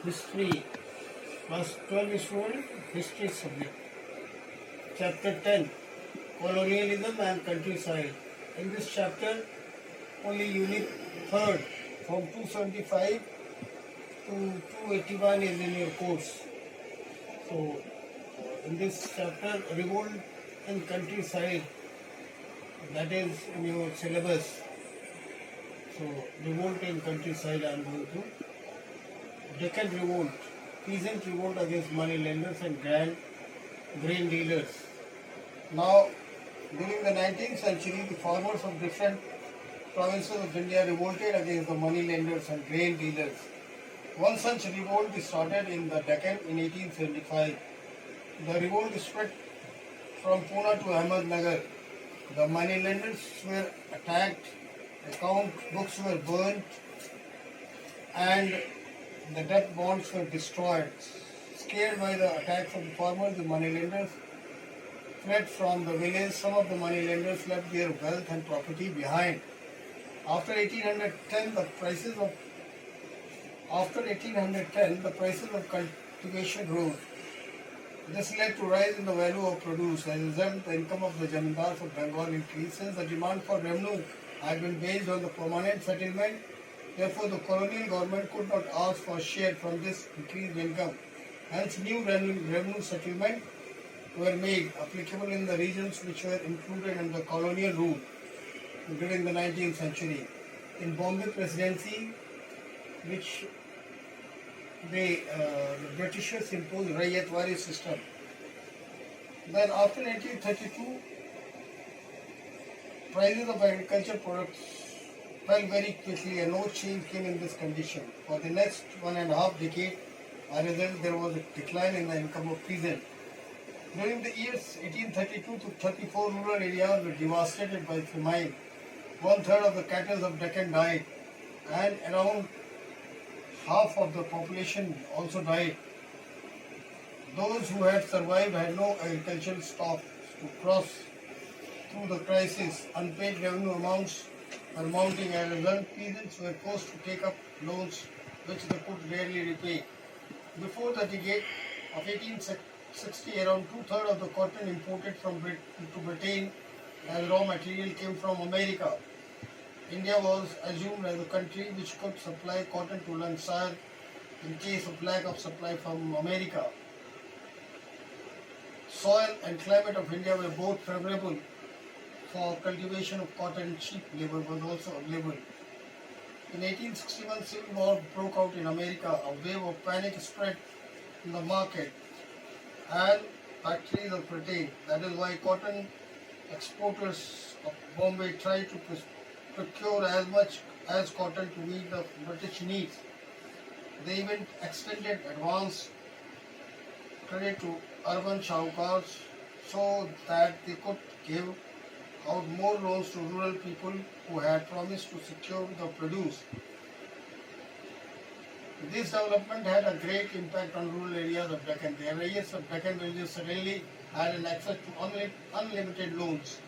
History, class 12 student, history subject. Chapter 10, Colonialism and Countryside. In this chapter, only unit 3rd from 275 to 281 is in your course. So, in this chapter, revolt in countryside, that is in your syllabus. So, revolt in countryside I am going to. Deccan revolt, peasant revolt against money lenders and grain dealers. Now, during the 19th century, the farmers of different provinces of India revolted against the money lenders and grain dealers. One such revolt started in the Deccan in 1875. The revolt spread from Pune to Ahmednagar. The money lenders were attacked, account books were burnt, and the debt bonds were destroyed. Scared by the attacks of the farmers, the moneylenders fled from the village. Some of the moneylenders left their wealth and property behind. After 1810, the prices of cultivation rose. This led to rise in the value of produce. As a result, the income of the zamindars of Bengal increased. Since the demand for revenue had been based on the permanent settlement, therefore, the colonial government could not ask for share from this increased income. Hence, new revenue settlements were made applicable in the regions which were included under colonial rule during the 19th century. In Bombay Presidency, which the Britishers imposed Rayatwari system. Then, after 1932, prices of agricultural products fell very quickly and no change came in this condition. For the next 1.5 decades, as a result, there was a decline in the income of peasants. During the years 1832 to 34, rural areas were devastated by famine. 1/3 of the cattle of Deccan died, and around half of the population also died. Those who had survived had no agricultural stock to cross through the crisis. Unpaid revenue amounts were mounting. As a result, peasants were forced to take up loans which they could rarely repay. Before the decade of 1860, around 2/3 of the cotton imported into Britain as raw material came from America. India was assumed as a country which could supply cotton to Lancashire in case of lack of supply from America. Soil and climate of India were both favorable for cultivation of cotton. Cheap labor was also available. In 1861, civil war broke out in America. A wave of panic spread in the market and factories of Britain. That is why cotton exporters of Bombay tried to procure as much as cotton to meet the British needs. They even extended advance credit to urban shahukars so that they could give out more loans to rural people who had promised to secure the produce. This development had a great impact on rural areas of Deccan. The areas of Deccan villages suddenly had an access to unlimited loans.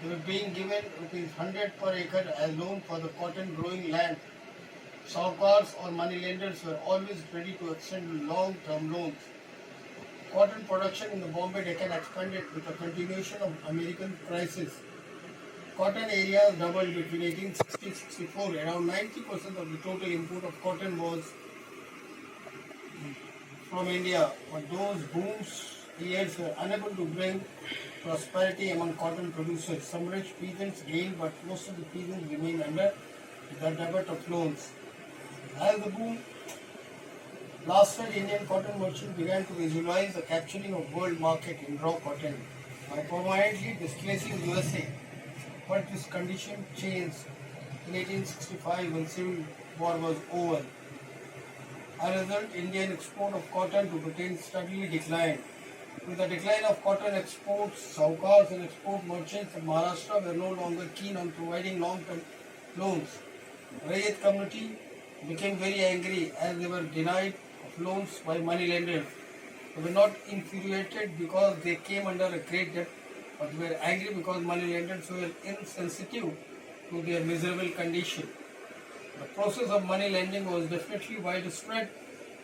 They were being given ₹100 per acre as loan for the cotton growing land. Shahukars or moneylenders were always ready to extend long-term loans. Cotton production in the Bombay Deccan expanded with the continuation of American crisis. Cotton areas doubled between 1860 and 64. Around 90% of the total import of cotton was from India, but those booms years were unable to bring prosperity among cotton producers. Some rich peasants gained, but most of the peasants remained under the debt of loans. As the boom lasted, Indian cotton merchants began to visualize the capturing of world market in raw cotton by permanently displacing USA. But this condition changed in 1865 when civil war was over. As a result, Indian export of cotton to Britain steadily declined. With the decline of cotton exports, Shahukars and export merchants in Maharashtra were no longer keen on providing long-term loans. Rayat community became very angry as they were denied of loans by moneylenders. They were not infuriated because they came under a great debt, but they were angry because moneylenders were insensitive to their miserable condition. The process of money lending was definitely widespread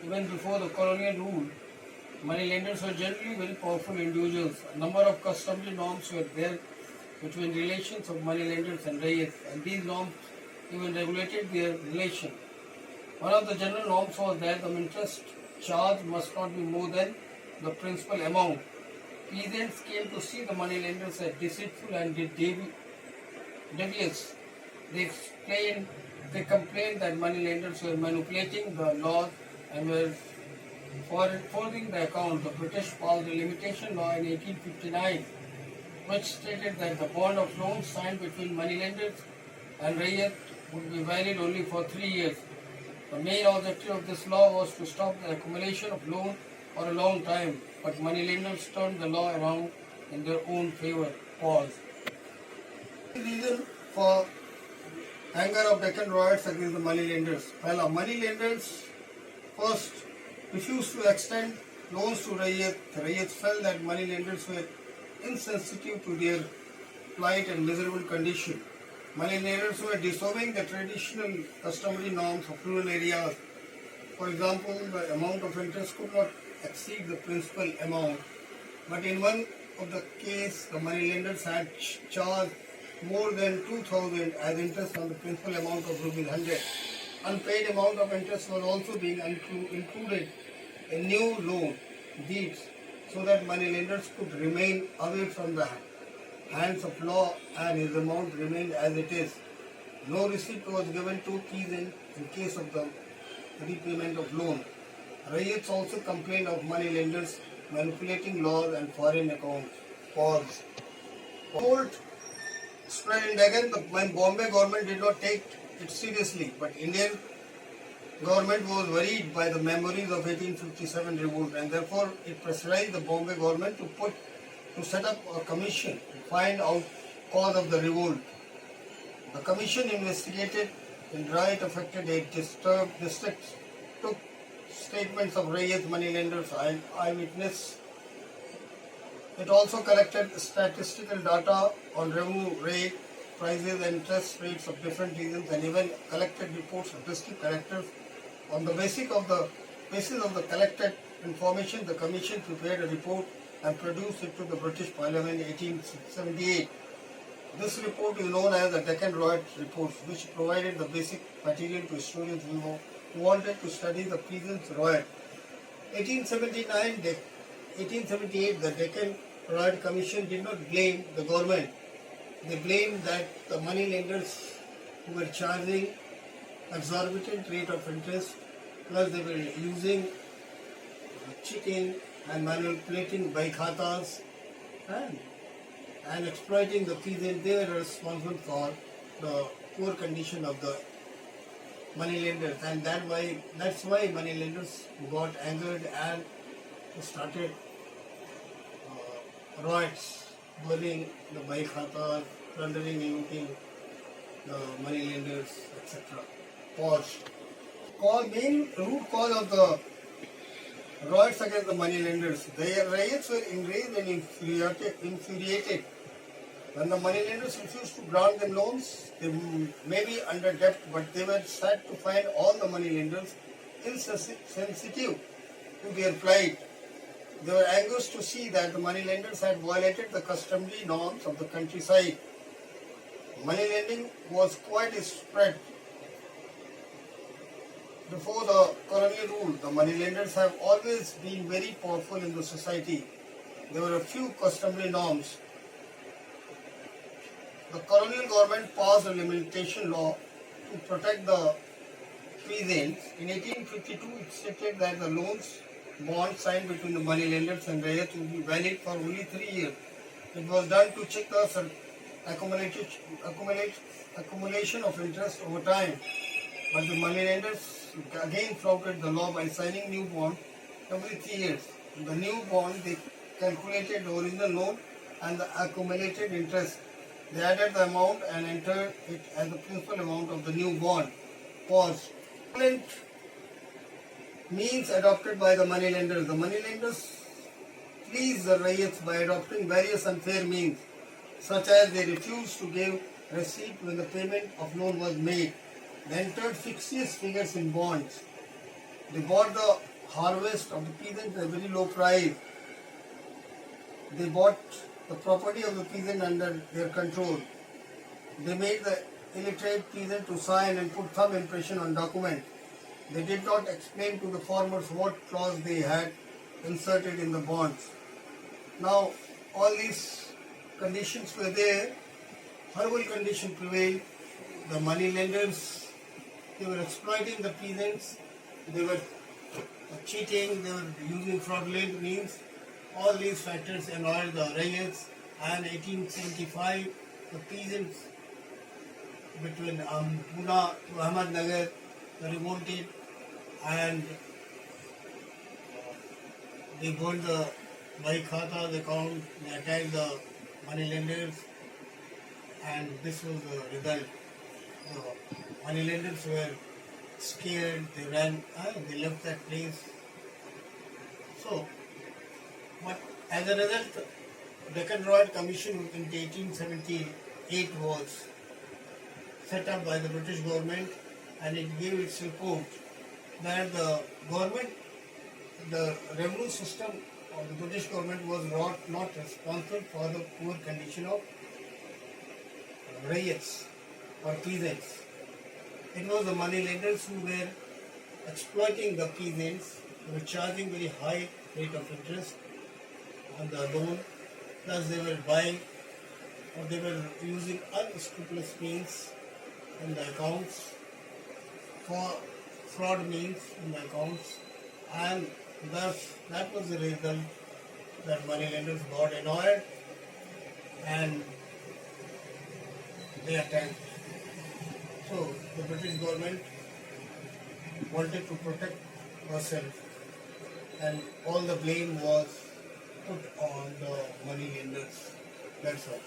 even before the colonial rule, money lenders were generally very powerful individuals. A number of customary norms were there between relations of money lenders and rayats, and these norms even regulated their relation. One of the general norms was that the interest charge must not be more than the principal amount. Peasants came to see the money lenders as deceitful and devious. They complained that money lenders were manipulating the laws and were forwarding the account. The British passed a limitation law in 1859, which stated that the bond of loans signed between moneylenders and Rayat would be valid only for 3 years. The main objective of this law was to stop the accumulation of loan for a long time, but moneylenders turned the law around in their own favor. Pause. The reason for anger of Deccan riots against the moneylenders. Well, moneylenders first refused to extend loans to Rayat. The Rayats felt that moneylenders were insensitive to their plight and miserable condition. Moneylenders were disobeying the traditional customary norms of rural areas. For example, the amount of interest could not exceed the principal amount. But in one of the case, the moneylenders had charged more than 2,000 as interest on the principal amount of rupees 100. Unpaid amount of interest was also being included in new loan deeds so that moneylenders could remain away from the hands of law and his amount remained as it is. No receipt was given to peasants in case of the repayment of loan. Rayats also complained of moneylenders manipulating laws and foreign accounts. Pause. Revolt spread in Deccan. When Bombay government did not take it seriously, but Indian government was worried by the memories of 1857 revolt, and therefore it pressurized the Bombay government to set up a commission to find out cause of the revolt. The commission investigated in riot affected 8 disturbed districts, took statements of Rayats, moneylenders, and eyewitness. It also collected statistical data on revenue rate, prices and interest rates of different regions, and even collected reports of district collectors. On the basis of the collected information, the commission prepared a report and produced it to the British Parliament in 1878. This report is known as the Deccan Riot Reports, which provided the basic material to historians who wanted to study the peasants' riot. 1878, the Deccan Riot Commission did not blame the government. They blamed that the moneylenders who were charging exorbitant rate of interest, plus they were using cheating and manipulating by khatas and exploiting the peasant. They were responsible for the poor condition of the moneylenders, and that's why moneylenders got angered and started riots, burning the by khatas, plundering and looting the moneylenders, etc. Pause. Main root cause of the riots against the moneylenders. The riots were enraged and infuriated. When the moneylenders refused to grant them loans, they may be under debt, but they were sad to find all the moneylenders insensitive to their plight. They were anxious to see that the moneylenders had violated the customary norms of the countryside. Moneylending was quite spread before the colonial rule. The moneylenders have always been very powerful in the society. There were a few customary norms. The colonial government passed a limitation law to protect the peasants. In 1852, it stated that the bonds signed between the moneylenders and Rayats would be valid for only 3 years. It was done to check the accumulation of interest over time. But the moneylenders again flouted the law by signing new bond every 3 years. In the new bond, they calculated the original loan and the accumulated interest. They added the amount and entered it as the principal amount of the new bond. Pause. Means adopted by the moneylenders. The moneylenders pleased the Rayats by adopting various unfair means, such as they refused to give receipt when the payment of loan was made. They entered fictitious figures in bonds. They bought the harvest of the peasants at a very low price. They bought the property of the peasant under their control. They made the illiterate peasant to sign and put thumb impression on document. They did not explain to the farmers what clause they had inserted in the bonds. Now, all these conditions were there. Horrible condition prevailed. The money lenders, they were exploiting the peasants. They were cheating. They were using fraudulent means. All these factors annoyed the riots. And 1875, the peasants between Pune to Ahmednagar were revolted, and they burned the Bhai Khata, the account, they attacked the money lenders, and this was the result. The money lenders were scared, they ran, they left that place. So, but as a result, Deccan Royal Commission in 1878 was set up by the British government, and it gave its report that the government, the revenue system of the British government was not responsible for the poor condition of riots or peasants. It was the money lenders who were exploiting the peasants. They were charging very high rate of interest on the loan, plus they were buying, or they were using unscrupulous means in the accounts, for fraud means in the accounts, and thus that was the result that money lenders got annoyed and they attacked. So the British government wanted to protect herself, and all the blame was put on the money lenders. That's all.